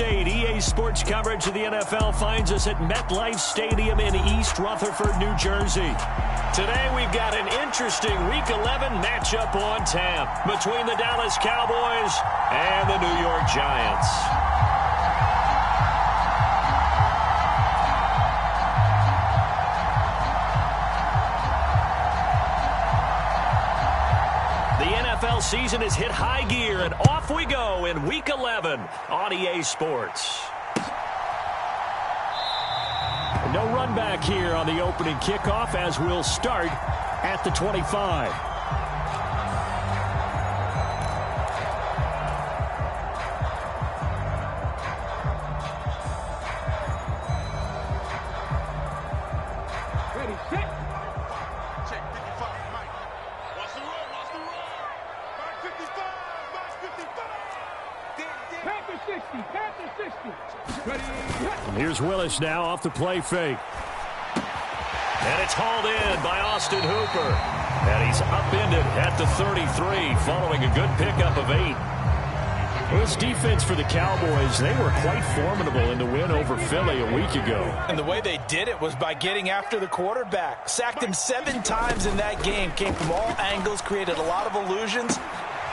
State. EA Sports coverage of the NFL finds us at MetLife Stadium in East Rutherford, New Jersey. Today we've got an interesting Week 11 matchup on tap between the Dallas Cowboys and the New York Giants. NFL season has hit high gear, and off we go in Week 11 on EA Sports. No run back here on the opening kickoff as we'll start at the 25. Here's Willis now off the play fake. And it's hauled in by Austin Hooper. And he's upended at the 33 following a good pickup of 8. Well, this defense for the Cowboys, they were quite formidable in the win over Philly a week ago. And the way they did it was by getting after the quarterback. Sacked him 7 times in that game. Came from all angles, created a lot of illusions,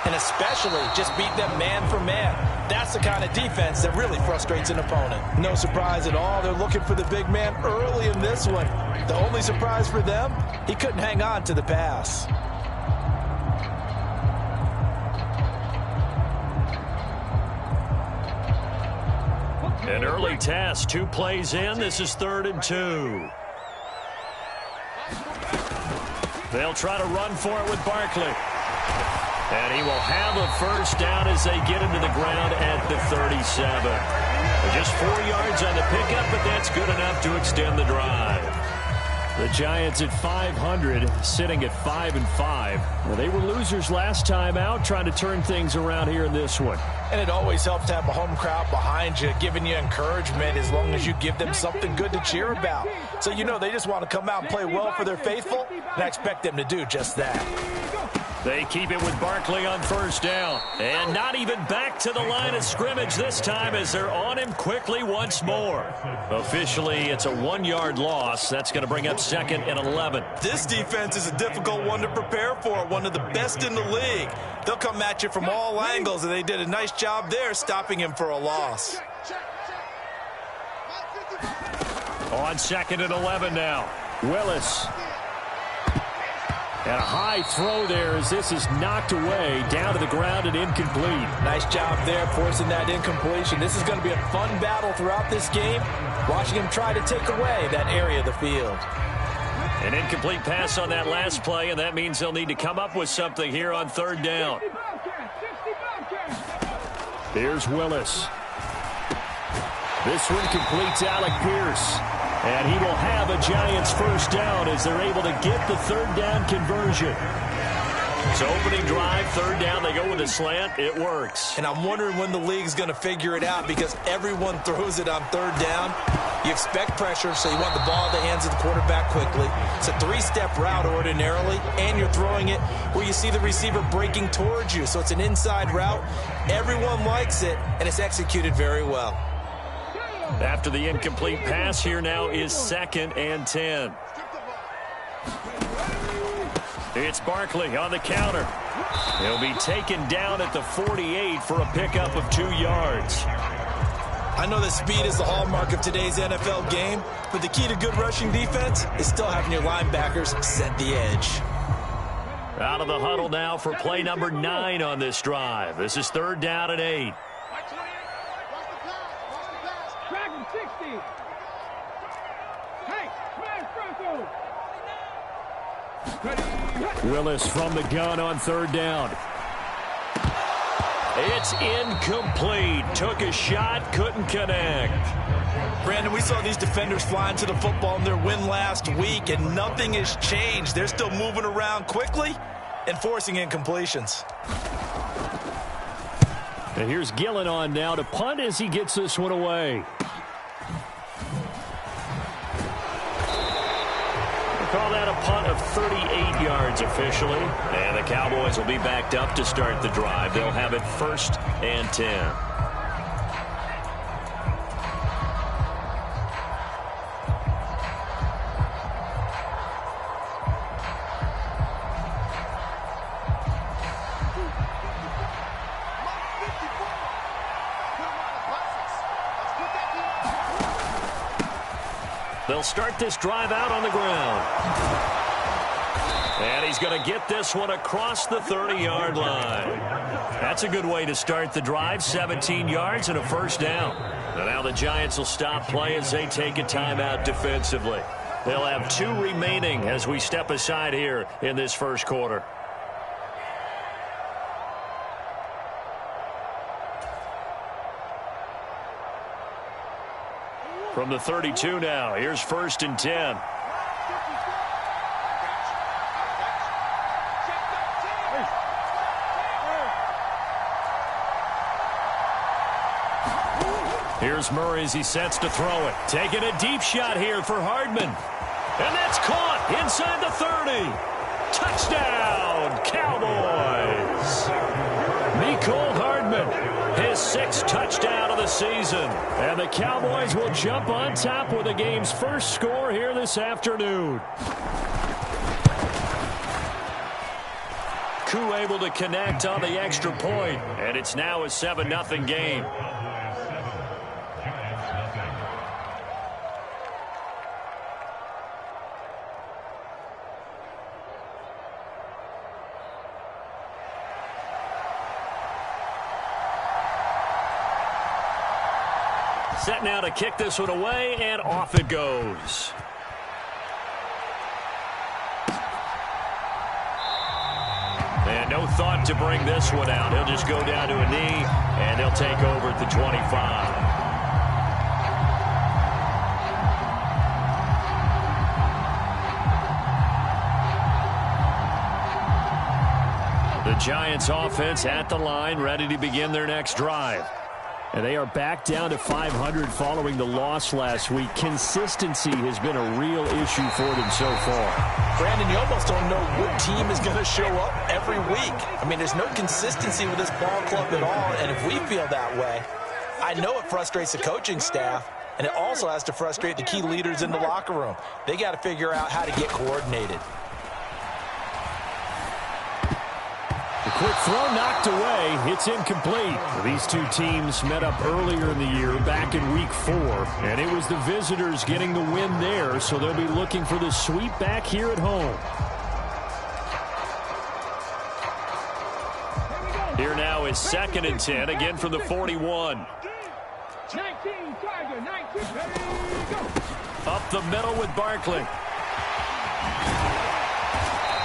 and especially just beat them man for man. That's the kind of defense that really frustrates an opponent. No surprise at all. They're looking for the big man early in this one. The only surprise for them, he couldn't hang on to the pass. An early test, 2 plays in. This is 3rd and 2. They'll try to run for it with Barkley. And he will have a first down as they get into the ground at the 37. Just 4 yards on the pickup, but that's good enough to extend the drive. The Giants at 500, sitting at 5-5. Well, they were losers last time out, trying to turn things around here in this one. And it always helps to have a home crowd behind you, giving you encouragement as long as you give them something good to cheer about. So you know they just want to come out and play well for their faithful, and I expect them to do just that. They keep it with Barkley on first down. And not even back to the line of scrimmage this time as they're on him quickly once more. Officially, it's a 1-yard loss. That's going to bring up 2nd and 11. This defense is a difficult one to prepare for, one of the best in the league. They'll come at you from all angles, and they did a nice job there stopping him for a loss. On 2nd and 11 now. Willis. And a high throw there as this is knocked away, down to the ground and incomplete. Nice job there forcing that incompletion. This is going to be a fun battle throughout this game, watching him try to take away that area of the field. An incomplete pass on that last play, and that means they'll need to come up with something here on 3rd down. Here's Willis. This one completes Alec Pierce. And he will have a Giants first down as they're able to get the 3rd down conversion. So opening drive, 3rd down, they go with a slant. It works. And I'm wondering when the league's going to figure it out because everyone throws it on 3rd down. You expect pressure, so you want the ball in the hands of the quarterback quickly. It's a 3-step route ordinarily, and you're throwing it where you see the receiver breaking towards you. So it's an inside route. Everyone likes it, and it's executed very well. After the incomplete pass, here now is 2nd and 10. It's Barkley on the counter. He'll be taken down at the 48 for a pickup of 2 yards. I know that speed is the hallmark of today's NFL game, but the key to good rushing defense is still having your linebackers set the edge. Out of the huddle now for play number 9 on this drive. This is 3rd down and 8. Willis from the gun on 3rd down. It's incomplete. Took a shot, couldn't connect. Brandon, we saw these defenders flying to the football in their win last week, and nothing has changed. They're still moving around quickly and forcing incompletions. And here's Gillen on now to punt as he gets this one away. Call that a punt of 38 yards officially. And the Cowboys will be backed up to start the drive. They'll have it 1st and 10. They'll start this drive out on the ground. And he's going to get this one across the 30-yard line. That's a good way to start the drive. 17 yards and a first down. And now the Giants will stop play as they take a timeout defensively. They'll have 2 remaining as we step aside here in this first quarter. From the 32 now, here's 1st and 10. Here's Murray as he sets to throw it. Taking a deep shot here for Hardman. And that's caught inside the 30. Touchdown, Cowboys. Mecole Hardman, his 6th touchdown of the season. And the Cowboys will jump on top with the game's first score here this afternoon. Koo able to connect on the extra point. And it's now a 7-0 game. Set now to kick this one away, and off it goes. And no thought to bring this one out. He'll just go down to a knee, and they'll take over at the 25. The Giants offense at the line, ready to begin their next drive. And they are back down to 500 following the loss last week. Consistency has been a real issue for them so far. Brandon, you almost don't know what team is going to show up every week. I mean, there's no consistency with this ball club at all, and if we feel that way, I know it frustrates the coaching staff, and it also has to frustrate the key leaders in the locker room. They got to figure out how to get coordinated. The quick throw knocked away. It's incomplete. These two teams met up earlier in the year, back in week 4. And it was the visitors getting the win there, so they'll be looking for the sweep back here at home. Here now is 2nd and 10, again from the 41. 19, Tiger, 19, go. Up the middle with Barkley.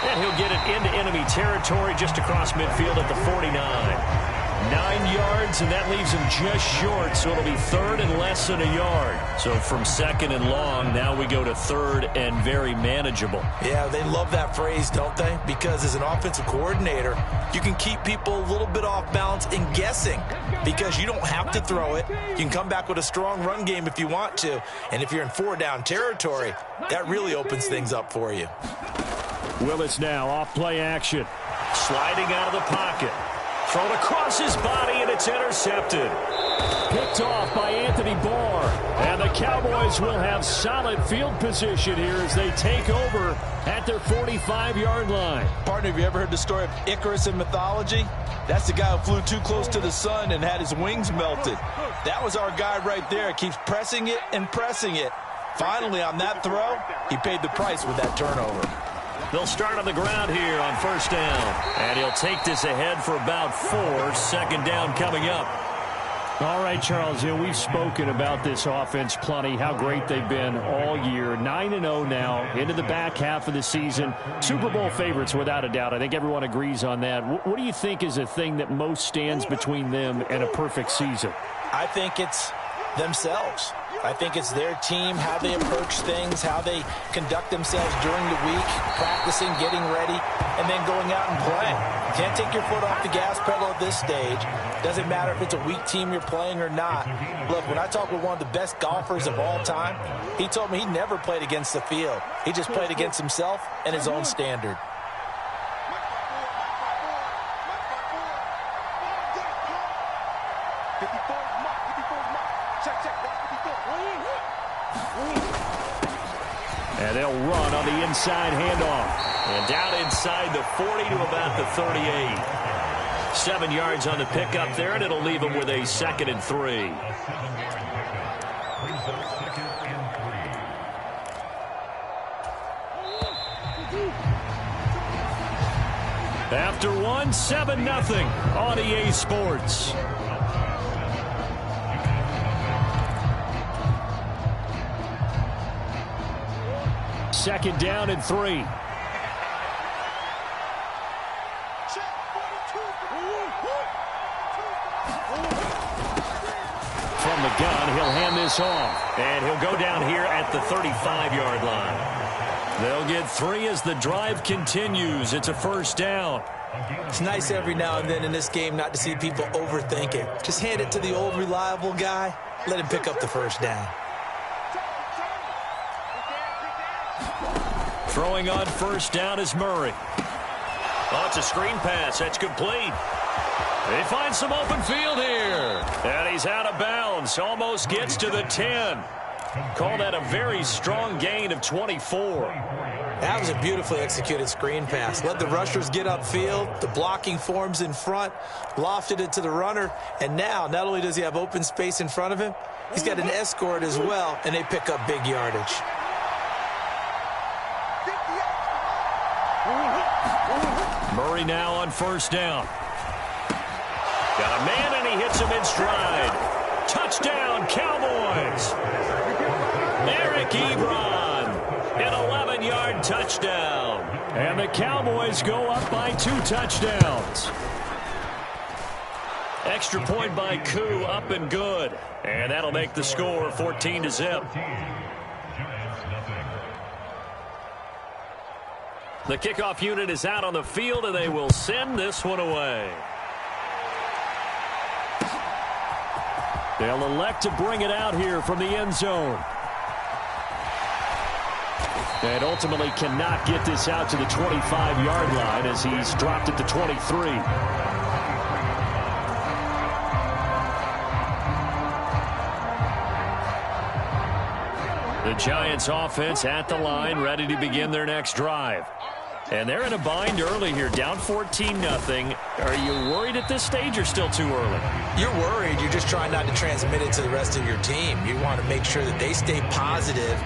And he'll get it into enemy territory just across midfield at the 49. 9 yards, and that leaves him just short, so it'll be 3rd and less than a yard. So from 2nd and long, now we go to 3rd and very manageable. Yeah, they love that phrase, don't they? Because as an offensive coordinator, you can keep people a little bit off balance and guessing because you don't have to throw it. You can come back with a strong run game if you want to. And if you're in 4-down territory, that really opens things up for you. Willis now off play action. Sliding out of the pocket. Thrown across his body, and it's intercepted. Picked off by Anthony Barr. And the Cowboys will have solid field position here as they take over at their 45-yard line. Partner, have you ever heard the story of Icarus in mythology? That's the guy who flew too close to the sun and had his wings melted. That was our guy right there. Keeps pressing it and pressing it. Finally, on that throw, he paid the price with that turnover. They'll start on the ground here on 1st down. And he'll take this ahead for about 4. 2nd down coming up. All right, Charles, we've spoken about this offense plenty, how great they've been all year. 9-0 now, into the back half of the season. Super Bowl favorites, without a doubt. I think everyone agrees on that. What do you think is the thing that most stands between them and a perfect season? I think it's themselves. I think it's their team, how they approach things, how they conduct themselves during the week, practicing, getting ready, and then going out and playing. You can't take your foot off the gas pedal at this stage. Doesn't matter if it's a weak team you're playing or not. Look, when I talk with one of the best golfers of all time, he told me he never played against the field. He just played against himself and his own standard. And they'll run on the inside handoff. And down inside the 40 to about the 38. 7 yards on the pickup there, and it'll leave them with a 2nd and 3. After one, 7-0 on EA Sports. Second down and 3. From the gun, he'll hand this off. And he'll go down here at the 35-yard line. They'll get 3 as the drive continues. It's a first down. It's nice every now and then in this game not to see people overthink it. Just hand it to the old reliable guy. Let him pick up the first down. Throwing on first down is Murray. Oh, it's a screen pass. That's complete. They find some open field here. And he's out of bounds. Almost gets to the 10. Call that a very strong gain of 24. That was a beautifully executed screen pass. Let the rushers get upfield. The blocking forms in front. Lofted it to the runner. And now, not only does he have open space in front of him, he's got an escort as well, and they pick up big yardage. Murray now on first down. Got a man, and he hits him in stride. Touchdown, Cowboys. Eric Ebron, an 11-yard touchdown. And the Cowboys go up by 2 touchdowns. Extra point by Koo, up and good. And that'll make the score 14-0. The kickoff unit is out on the field, and they will send this one away. They'll elect to bring it out here from the end zone. And ultimately cannot get this out to the 25-yard line as he's dropped at the 23. The Giants offense at the line, ready to begin their next drive. And they're in a bind early here, down 14-0. Are you worried at this stage or still too early? You're worried. You're just trying not to transmit it to the rest of your team. You want to make sure that they stay positive.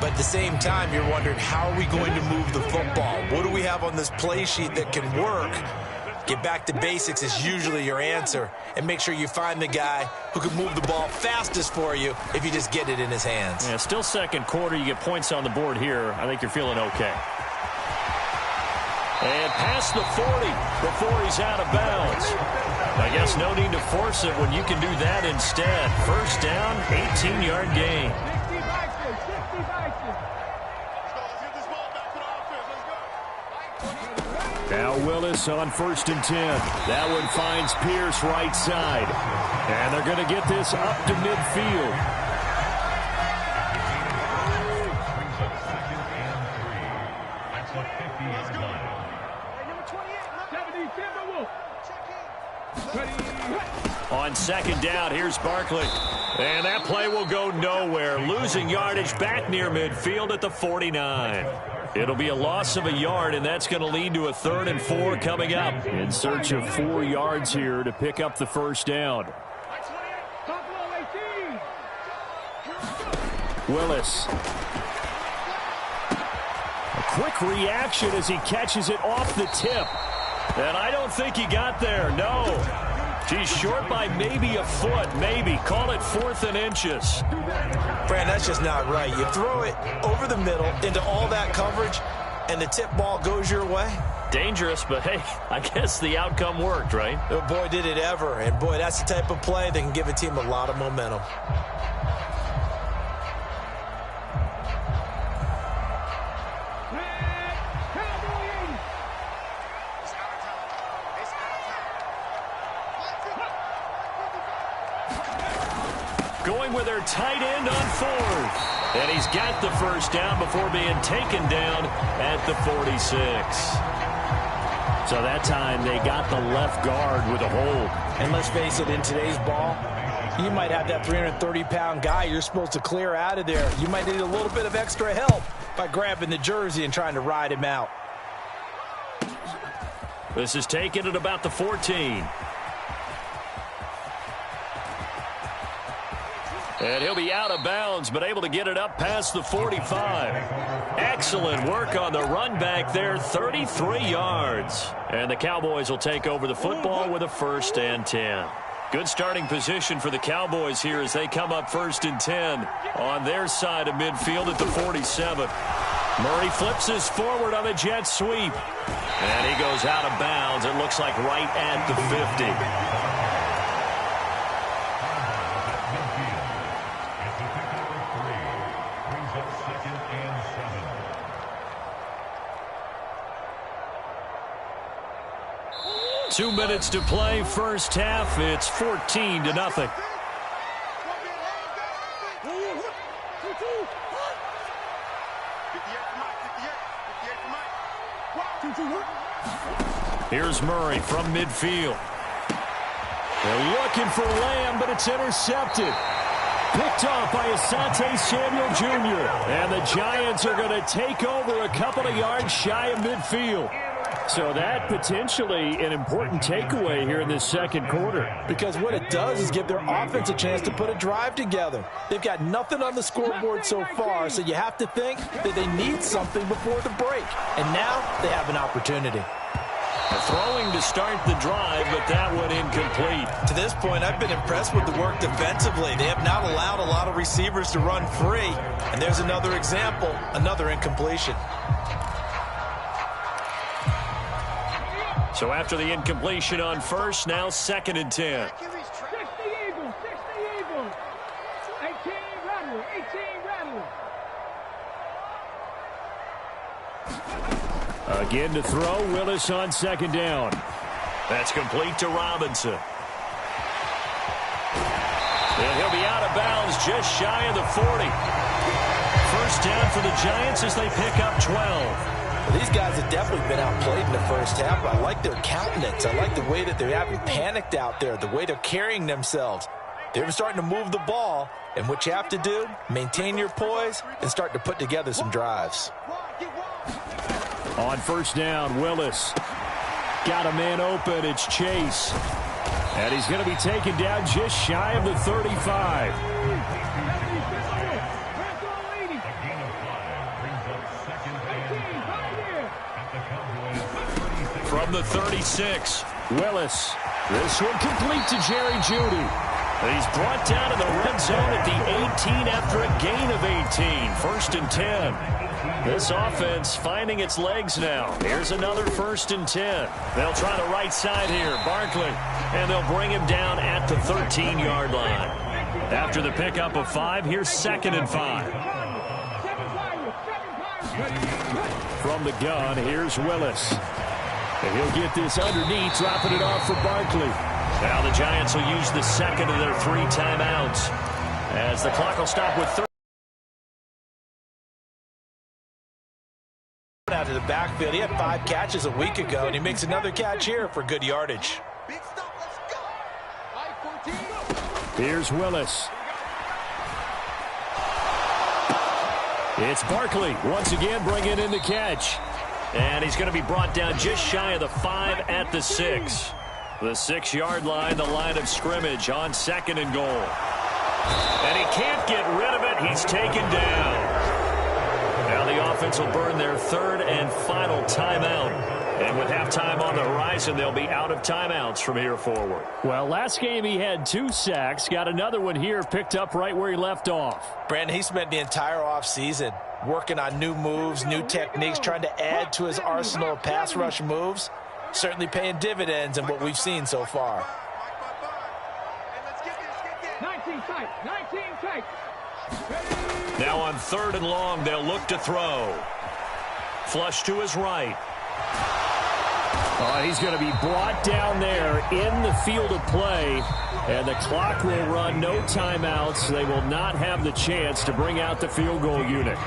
But at the same time, you're wondering, how are we going to move the football? What do we have on this play sheet that can work? Get back to basics is usually your answer. And make sure you find the guy who can move the ball fastest for you if you just get it in his hands. Yeah, still second quarter. You get points on the board here. I think you're feeling okay. And past the 40 before he's out of bounds. I guess no need to force it when you can do that instead. First down, 18-yard gain. Now Willis on 1st and 10. That one finds Pierce right side. And they're going to get this up to midfield. On second down, here's Barkley. And that play will go nowhere. Losing yardage back near midfield at the 49. It'll be a loss of a yard, and that's going to lead to a 3rd and 4 coming up. In search of 4 yards here to pick up the first down. Willis. A quick reaction as he catches it off the tip. And I don't think he got there, no. He's short by maybe a foot, maybe. Call it 4th and inches. Brand, that's just not right. You throw it over the middle into all that coverage, and the tip ball goes your way. Dangerous, but hey, I guess the outcome worked, right? Oh, boy, did it ever. And, boy, that's the type of play that can give a team a lot of momentum. Going with their tight end on 4th. And he's got the first down before being taken down at the 46. So that time they got the left guard with a hold. And let's face it, in today's ball, you might have that 330-pound guy you're supposed to clear out of there. You might need a little bit of extra help by grabbing the jersey and trying to ride him out. This is taken at about the 14. And he'll be out of bounds, but able to get it up past the 45. Excellent work on the run back there, 33 yards. And the Cowboys will take over the football with a 1st and 10. Good starting position for the Cowboys here as they come up 1st and 10 on their side of midfield at the 47. Murray flips this forward on the jet sweep. And he goes out of bounds. It looks like right at the 50. 2 minutes to play, first half. It's 14-0. Here's Murray from midfield. They're looking for Lamb, but it's intercepted. Picked off by Asante Samuel Jr. And the Giants are going to take over a couple of yards shy of midfield. So that potentially an important takeaway here in this second quarter. Because what it does is give their offense a chance to put a drive together. They've got nothing on the scoreboard so far, so you have to think that they need something before the break. And now they have an opportunity. Throwing to start the drive, but that one incomplete. To this point, I've been impressed with the work defensively. They have not allowed a lot of receivers to run free. And there's another example, another incompletion. So after the incompletion on first, now 2nd and 10. 60 Eagles, 60 Eagles. 18 Rattler, 18 Rattler. Again to throw, Willis on 2nd down. That's complete to Robinson. And he'll be out of bounds just shy of the 40. First down for the Giants as they pick up 12. These guys have definitely been outplayed in the first half. I like their countenance. I like the way that they haven't panicked out there, the way they're carrying themselves. They're starting to move the ball, and what you have to do, maintain your poise and start to put together some drives. On first down, Willis. Got a man open. It's Chase. And he's going to be taken down just shy of the 35. From the 36, Willis. This one complete to Jerry Jeudy. He's brought down to the red zone at the 18 after a gain of 18. 1st and 10. This offense finding its legs now. Here's another 1st and 10. They'll try the right side here. Barkley. And they'll bring him down at the 13-yard line. After the pickup of 5, here's 2nd and 5. From the gun, here's Willis. And he'll get this underneath, dropping it off for Barkley. Now the Giants will use the second of their 3 timeouts as the clock will stop with 30. Out of the backfield, he had 5 catches a week ago, and he makes another catch here for good yardage. Here's Willis. It's Barkley once again bringing in the catch. And he's going to be brought down just shy of the 5 at the 6. The 6-yard line, the line of scrimmage on 2nd and goal. And he can't get rid of it. He's taken down. Now the offense will burn their 3rd and final timeout. And with halftime on the horizon, they'll be out of timeouts from here forward. Well, last game he had 2 sacks. Got another one here picked up right where he left off. Brandon, he spent the entire offseason working on new moves, new techniques, trying to add to his arsenal of pass rush moves. Certainly paying dividends in what we've seen so far. 19 tight, 19 tight. Now on 3rd and long, they'll look to throw. Flush to his right. He's going to be brought down there in the field of play, and the clock will run, no timeouts. They will not have the chance to bring out the field goal unit.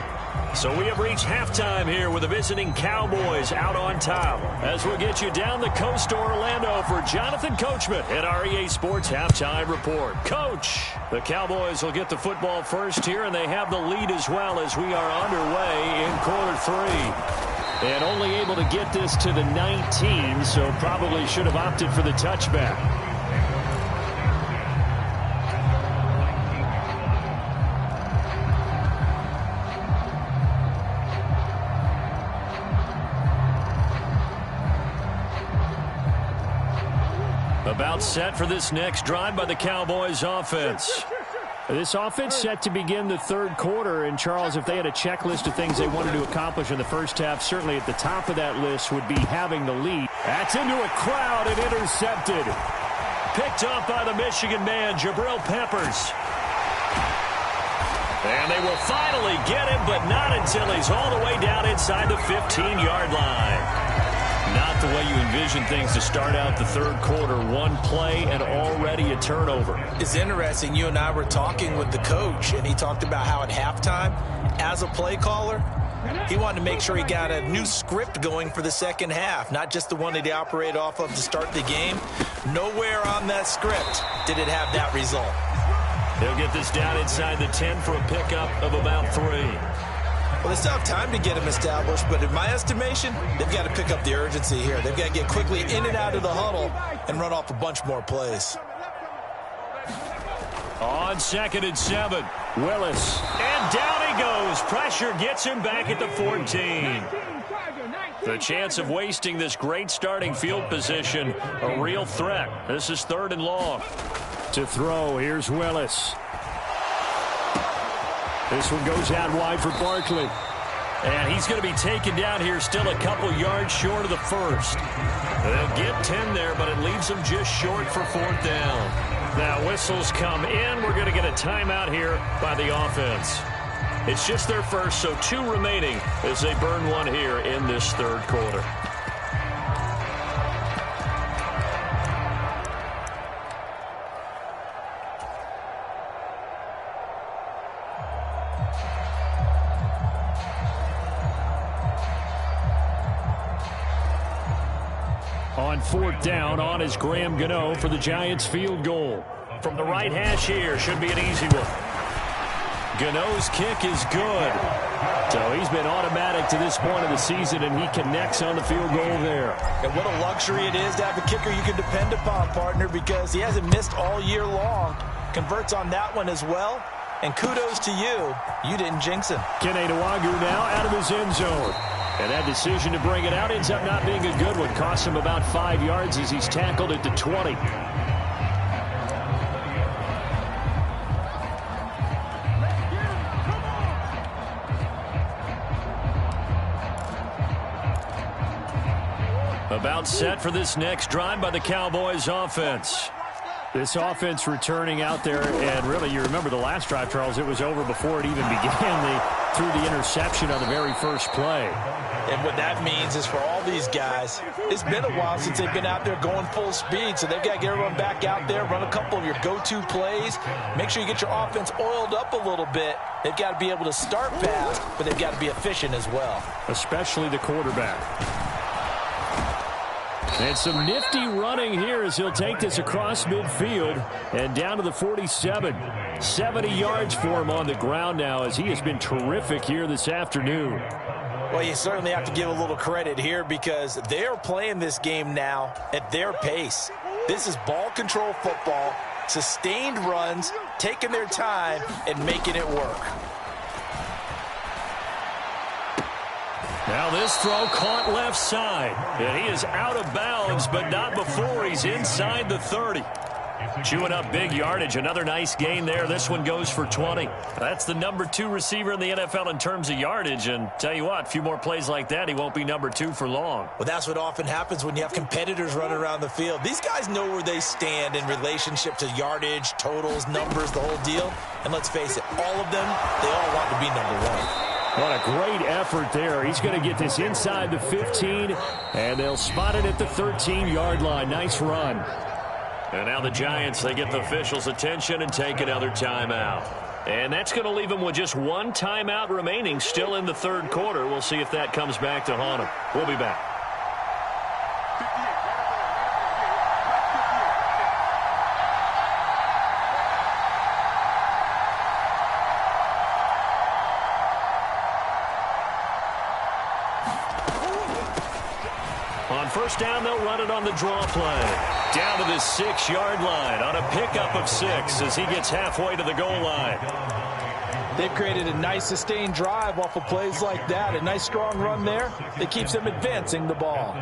So we have reached halftime here with the visiting Cowboys out on top. As we'll get you down the coast to Orlando for Jonathan Coachman at our EA Sports Halftime Report. Coach, the Cowboys will get the football first here, and they have the lead as well as we are underway in quarter 3. And only able to get this to the 19, so probably should have opted for the touchback. About set for this next drive by the Cowboys offense. This offense set to begin the third quarter. And, Charles, if they had a checklist of things they wanted to accomplish in the first half, certainly at the top of that list would be having the lead. That's into a crowd and intercepted. Picked up by the Michigan man, Jabril Peppers. And they will finally get him, but not until he's all the way down inside the 15-yard line. Not the way you envision things to start out the third quarter. One play and already a turnover. It's interesting. You and I were talking with the coach, and he talked about how at halftime, as a play caller, he wanted to make sure he got a new script going for the second half, not just the one that he operated off of to start the game. Nowhere on that script did it have that result. They'll get this down inside the 10 for a pickup of about 3. Well, they still have time to get him established, but in my estimation, they've got to pick up the urgency here. They've got to get quickly in and out of the huddle and run off a bunch more plays. On 2nd and 7, Willis. And down he goes. Pressure gets him back at the 14. The chance of wasting this great starting field position, a real threat. This is 3rd and long. To throw, here's Willis. This one goes out wide for Barkley. And he's going to be taken down here still a couple yards short of the first. They'll get 10 there, but it leaves them just short for 4th down. Now whistles come in. We're going to get a timeout here by the offense. It's just their first, so 2 remaining as they burn one here in this third quarter. On 4th down, on is Graham Gano for the Giants field goal. From the right hash here, should be an easy one. Gano's kick is good. So he's been automatic to this point of the season, and he connects on the field goal there. And what a luxury it is to have a kicker you can depend upon, partner, because he hasn't missed all year long. Converts on that one as well. And kudos to you. You didn't jinx him. Kene Nwangwu now out of his end zone. And that decision to bring it out ends up not being a good one. Costs him about 5 yards as he's tackled at the 20. About set for this next drive by the Cowboys offense. This offense returning out there, and really, you remember the last drive, Charles, it was over before it even began. They threw the interception on the very first play. And what that means is for all these guys, it's been a while since they've been out there going full speed, so they've got to get everyone back out there, run a couple of your go-to plays, make sure you get your offense oiled up a little bit. They've got to be able to start fast, but they've got to be efficient as well. Especially the quarterback. And some nifty running here as he'll take this across midfield and down to the 47. 70 yards for him on the ground now as he has been terrific here this afternoon. Well, you certainly have to give a little credit here because they're playing this game now at their pace. This is ball control football, sustained runs, taking their time and making it work. Now this throw caught left side. And he is out of bounds, but not before he's inside the 30. Chewing up big yardage. Another nice gain there. This one goes for 20. That's the number 2 receiver in the NFL in terms of yardage. And tell you what, a few more plays like that, he won't be number 2 for long. Well, that's what often happens when you have competitors running around the field. These guys know where they stand in relationship to yardage, totals, numbers, the whole deal. And let's face it, all of them, they all want to be number 1. What a great effort there. He's going to get this inside the 15, and they'll spot it at the 13-yard line. Nice run. And now the Giants, they get the officials' attention and take another timeout. And that's going to leave them with just 1 timeout remaining still in the third quarter. We'll see if that comes back to haunt them. We'll be back. On first down, they'll run it on the draw play. Down to the 6-yard line on a pickup of 6 as he gets halfway to the goal line. They've created a nice sustained drive off of plays like that. A nice strong run there that keeps them advancing the ball.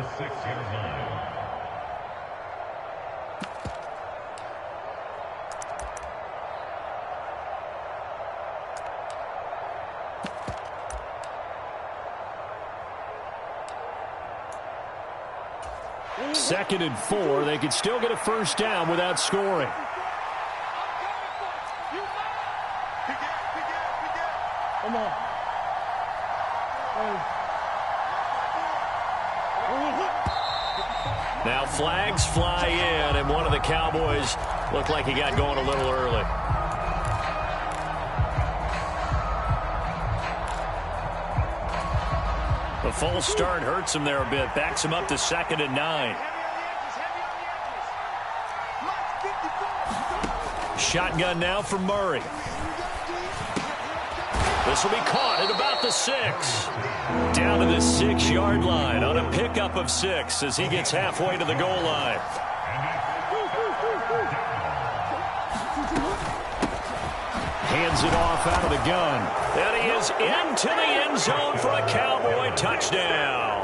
2nd and 4. They could still get a first down without scoring. Come on. Now flags fly in, and one of the Cowboys looked like he got going a little early. The false start hurts him there a bit. Backs him up to 2nd and 9. Shotgun now from Murray. This will be caught at about the 6. Down to the 6-yard line on a pickup of 6 as he gets halfway to the goal line. Hands it off out of the gun. And he is into the end zone for a Cowboy touchdown.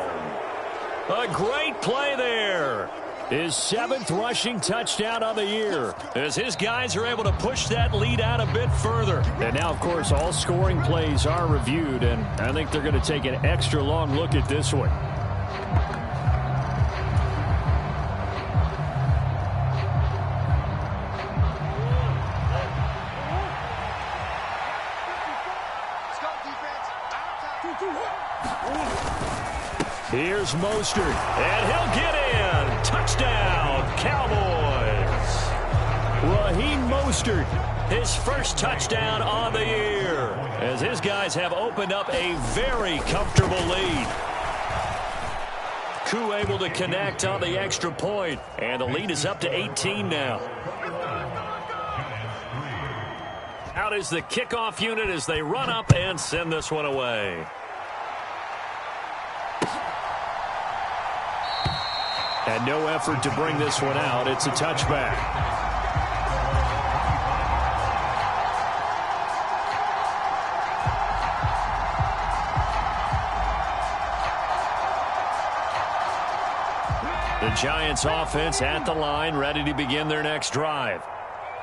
A great play there. His 7th rushing touchdown on the year, as his guys are able to push that lead out a bit further. And now, of course, all scoring plays are reviewed, and I think they're going to take an extra long look at this one. Here's Mostert, and he'll get in. Touchdown, Cowboys. Raheem Mostert, his first touchdown on the year, as his guys have opened up a very comfortable lead. Koo able to connect on the extra point, and the lead is up to 18 now. Out is the kickoff unit as they run up and send this one away. And no effort to bring this one out. It's a touchback. The Giants offense at the line, ready to begin their next drive.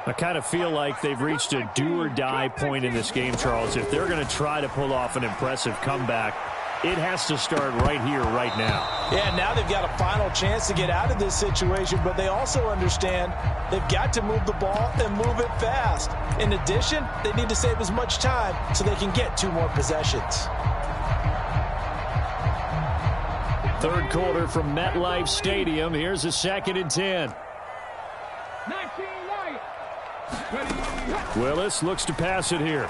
I kind of feel like they've reached a do-or-die point in this game, Charles. If they're going to try to pull off an impressive comeback, it has to start right here, right now. Yeah, now they've got a final chance to get out of this situation, but they also understand they've got to move the ball and move it fast. In addition, they need to save as much time so they can get 2 more possessions. Third quarter from MetLife Stadium. Here's a 2nd and 10. 19 right. Willis looks to pass it here.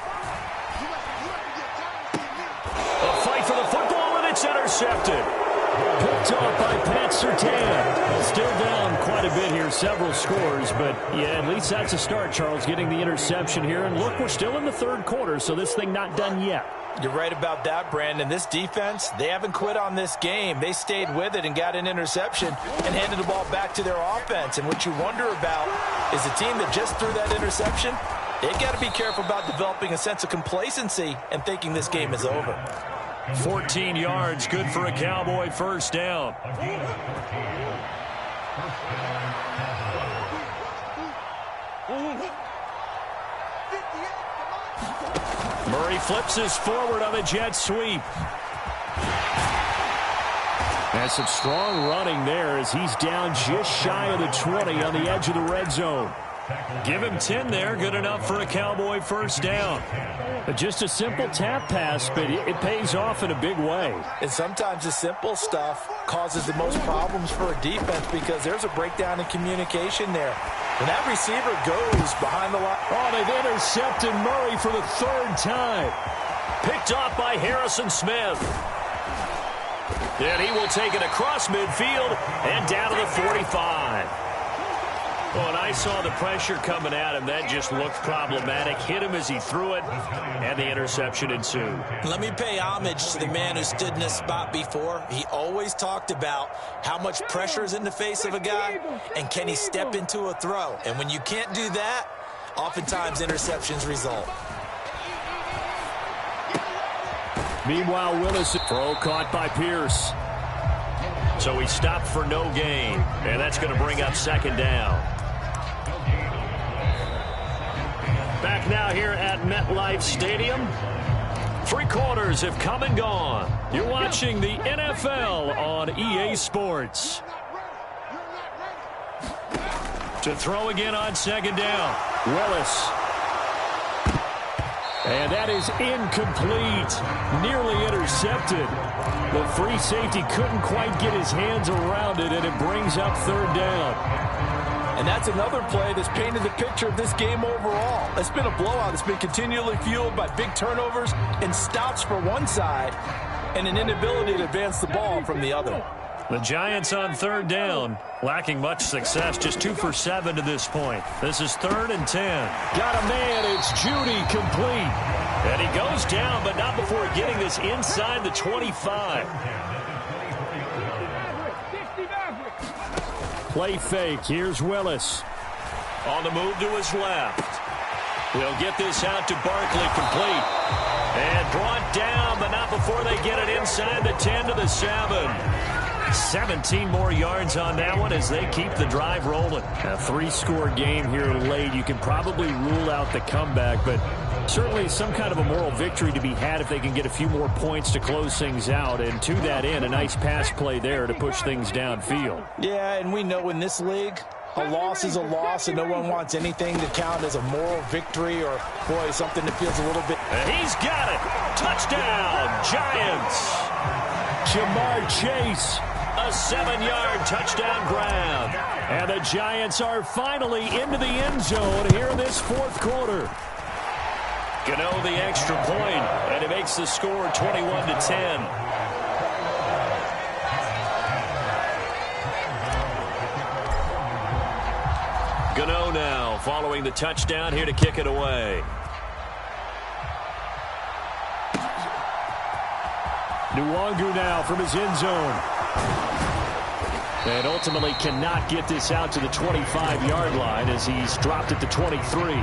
A fight for the football, and it's intercepted. Picked off by Pat Surtain. Still down quite a bit here, several scores, but yeah, at least that's a start, Charles, getting the interception here. And look, we're still in the third quarter, so this thing not done yet. You're right about that, Brandon. This defense, they haven't quit on this game. They stayed with it and got an interception and handed the ball back to their offense. And what you wonder about is a team that just threw that interception, they've got to be careful about developing a sense of complacency and thinking this game is over. 14 yards, good for a Cowboy first down. Murray flips his forward on the jet sweep. And some strong running there as he's down just shy of the 20 on the edge of the red zone. Give him 10 there, good enough for a Cowboy first down. Just a simple tap pass, but it pays off in a big way. And sometimes the simple stuff causes the most problems for a defense because there's a breakdown in communication there. When that receiver goes behind the line. Oh, they've intercepted Murray for the 3rd time. Picked off by Harrison Smith. And he will take it across midfield and down to the 45. Oh, and I saw the pressure coming at him. That just looked problematic. Hit him as he threw it, and the interception ensued. Let me pay homage to the man who stood in this spot before. He always talked about how much pressure is in the face of a guy, and can he step into a throw. And when you can't do that, oftentimes interceptions result. Meanwhile, Willis, throw caught by Pierce. So he stopped for no gain, and that's going to bring up 2nd down. Back now here at MetLife Stadium. 3 quarters have come and gone. You're watching the NFL on EA Sports. To throw again on second down. Willis. And that is incomplete. Nearly intercepted. The free safety couldn't quite get his hands around it, and it brings up third down. And that's another play that's painted the picture of this game overall. It's been a blowout. It's been continually fueled by big turnovers and stops for one side and an inability to advance the ball from the other. The Giants on third down, lacking much success, just 2 for 7 to this point. This is 3rd and 10. Got a man, it's Judy, complete. And he goes down, but not before getting this inside the 25. Play fake, here's Willis. On the move to his left. We'll get this out to Barkley, complete. And brought down, but not before they get it inside the 10 to the 7. 17 more yards on that one as they keep the drive rolling. A 3-score game here late. You can probably rule out the comeback, but certainly some kind of a moral victory to be had if they can get a few more points to close things out. And to that end, a nice pass play there to push things downfield. Yeah, and we know in this league, a loss is a loss, and no one wants anything to count as a moral victory or, boy, something that feels a little bit. And he's got it. Touchdown, Giants. Jamar Chase. A 7-yard touchdown grab. And the Giants are finally into the end zone here in this 4th quarter. Gano the extra point, and it makes the score 21-10. Gano now following the touchdown here to kick it away. Nwangu now from his end zone. And ultimately cannot get this out to the 25-yard line as he's dropped at the 23.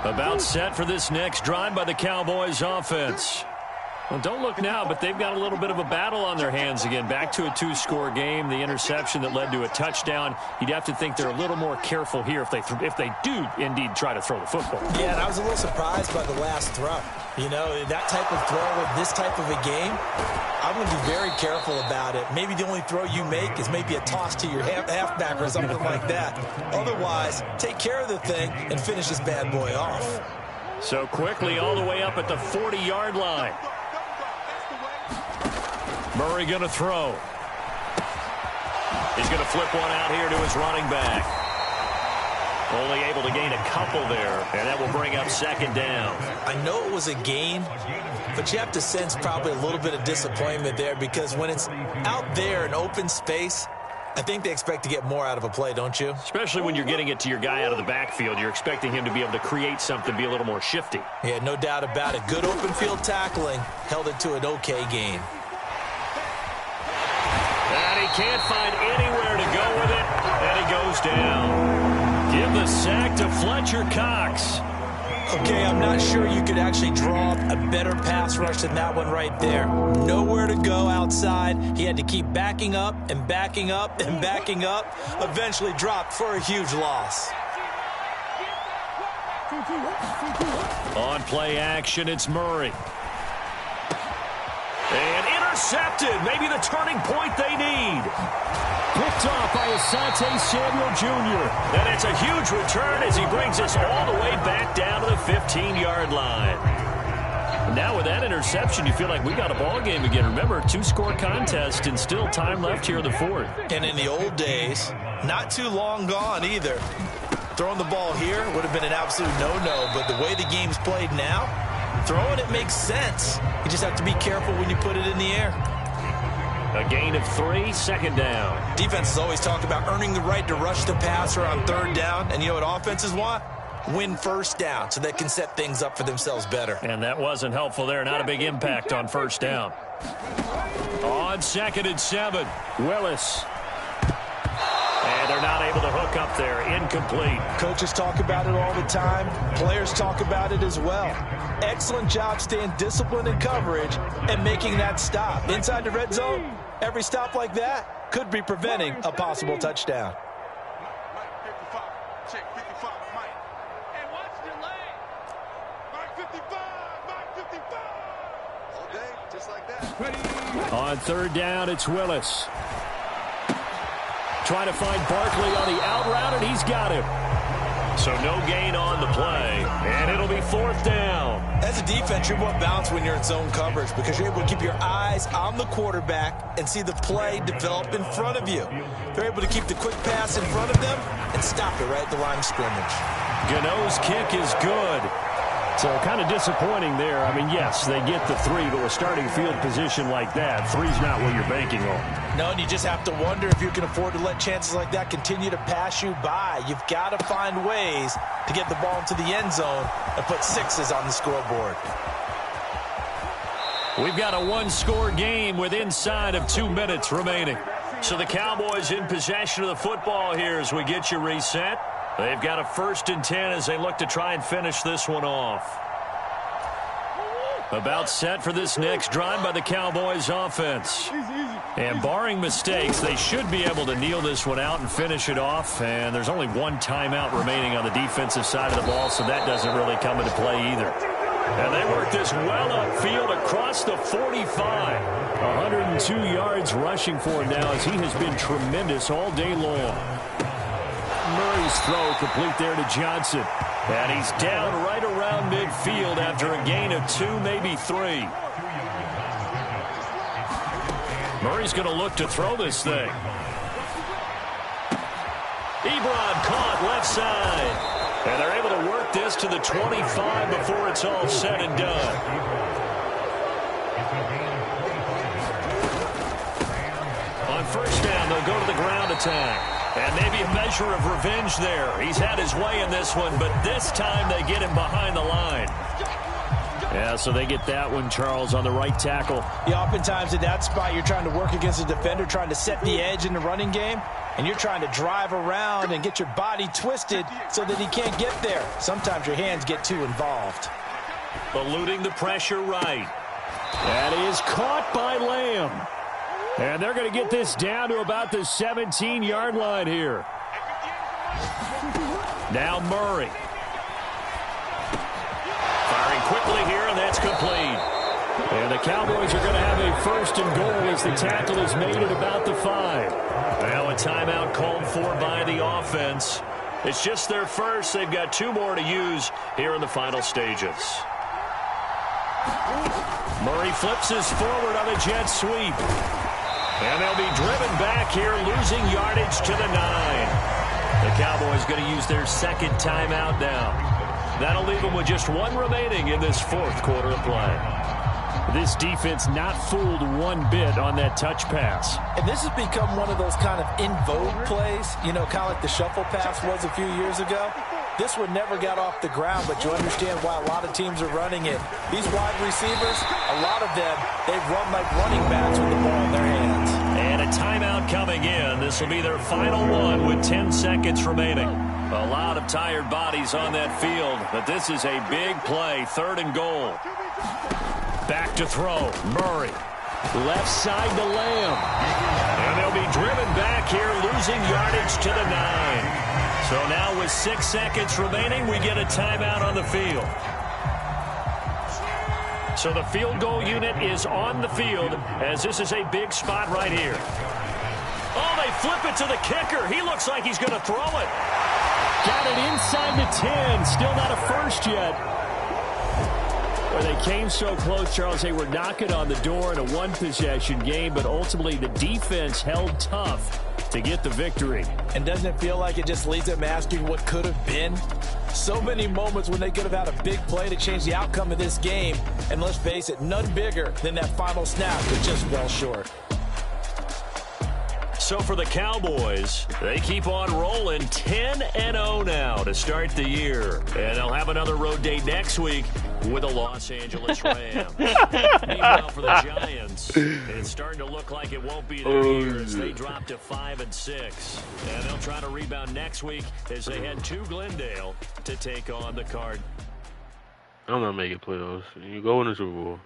About set for this next drive by the Cowboys offense. Well, don't look now, but they've got a little bit of a battle on their hands again. Back to a 2-score game. The interception that led to a touchdown. You'd have to think they're a little more careful here if they do indeed try to throw the football. Yeah, and I was a little surprised by the last throw. You know, that type of throw with this type of a game, I'm going to be very careful about it. Maybe the only throw you make is maybe a toss to your halfback or something like that. Otherwise, take care of the thing and finish this bad boy off. So quickly all the way up at the 40-yard line. Murray going to throw. He's going to flip one out here to his running back. Only able to gain a couple there, and that will bring up second down. I know it was a gain, but you have to sense probably a little bit of disappointment there because when it's out there in open space, I think they expect to get more out of a play, don't you? Especially when you're getting it to your guy out of the backfield. You're expecting him to be able to create something, be a little more shifty. Yeah, no doubt about it. Good open field tackling held it to an okay gain. And he can't find anywhere to go with it, and he goes down. Give the sack to Fletcher Cox. Okay, I'm not sure you could actually draw up a better pass rush than that one right there. Nowhere to go outside. He had to keep backing up and backing up and backing up. Eventually dropped for a huge loss. On play action, it's Murray. And intercepted. Maybe the turning point they need. Picked off by Asante Samuel Jr. And it's a huge return as he brings us all the way back down to the 15-yard line. Now with that interception, you feel like we got a ball game again. Remember, 2-score contest and still time left here in the 4th. And in the old days, not too long gone either. Throwing the ball here would have been an absolute no-no, but the way the game's played now, throwing it makes sense. You just have to be careful when you put it in the air. A gain of 3, second down. Defenses always talk about earning the right to rush the passer on third down. And you know what offenses want? Win first down so they can set things up for themselves better. And that wasn't helpful there. Not a big impact on first down. On 2nd and 7. Willis. And they're not able to hook up there. Incomplete. Coaches talk about it all the time. Players talk about it as well. Excellent job staying disciplined in coverage and making that stop. Inside the red zone, every stop like that could be preventing a possible touchdown. On third down, it's Willis. Trying to find Barkley on the out route, and he's got him. So no gain on the play, and it'll be fourth down. As a defense, you're more balanced when you're in zone coverage because you're able to keep your eyes on the quarterback and see the play develop in front of you. They're able to keep the quick pass in front of them and stop it right at the line of scrimmage. Gano's kick is good. So kind of disappointing there. I mean, yes, they get the 3, but with starting field position like that, 3's not what you're banking on. No, and you just have to wonder if you can afford to let chances like that continue to pass you by. You've got to find ways to get the ball into the end zone and put 6s on the scoreboard. We've got a one-score game with inside of 2 minutes remaining. So the Cowboys in possession of the football here as we get you reset. They've got a 1st and 10 as they look to try and finish this one off. About set for this next drive by the Cowboys offense. And barring mistakes, they should be able to kneel this one out and finish it off. And there's only one timeout remaining on the defensive side of the ball, so that doesn't really come into play either. And they work this well upfield across the 45. 102 yards rushing for him now as he has been tremendous all day long. Murray's throw complete there to Johnson. And he's down right around midfield after a gain of 2, maybe 3. Murray's going to look to throw this thing. Ebron caught left side. And they're able to work this to the 25 before it's all said and done. On first down, they'll go to the ground attack. And maybe a measure of revenge there. He's had his way in this one, but this time they get him behind the line. Yeah, so they get that one, Charles, on the right tackle. Yeah, oftentimes in that spot, you're trying to work against a defender, trying to set the edge in the running game, and you're trying to drive around and get your body twisted so that he can't get there. Sometimes your hands get too involved. Eluding the pressure right. That is caught by Lamb. And they're going to get this down to about the 17-yard line here. Now Murray. Firing quickly here, and that's complete. And the Cowboys are going to have a 1st and goal as the tackle is made at about the 5. Now a timeout called for by the offense. It's just their first. They've got 2 more to use here in the final stages. Murray flips his forward on a jet sweep. And they'll be driven back here, losing yardage to the 9. The Cowboys going to use their 2nd timeout now. That'll leave them with just 1 remaining in this 4th quarter of play. This defense not fooled one bit on that touch pass. And this has become one of those kind of in vogue plays, you know, kind of like the shuffle pass was a few years ago. This one never got off the ground, but you understand why a lot of teams are running it. These wide receivers, a lot of them, they run like running backs with the ball in their hands. And a timeout coming in. This will be their final one with 10 seconds remaining. A lot of tired bodies on that field, but this is a big play. 3rd and goal. Back to throw. Murray. Left side to Lamb. And they'll be driven back here, losing yardage to the 9. So now with 6 seconds remaining, we get a timeout on the field. So the field goal unit is on the field as this is a big spot right here. Oh, they flip it to the kicker. He looks like he's going to throw it. Got it inside the 10. Still not a first yet. Well, they came so close, Charles. They were knocking on the door in a 1-possession game, but ultimately the defense held tough to get the victory. And doesn't it feel like it just leaves them asking what could have been? So many moments when they could have had a big play to change the outcome of this game. And let's face it, none bigger than that final snap, but just well short. So for the Cowboys, they keep on rolling 10-0 now to start the year. And they'll have another road date next week with the Los Angeles Rams. Meanwhile, for the Giants, it's starting to look like it won't be their year as they drop to 5-6. And they'll try to rebound next week as they head to Glendale to take on the Cardinals. I'm not making playoffs. You go in the Super Bowl.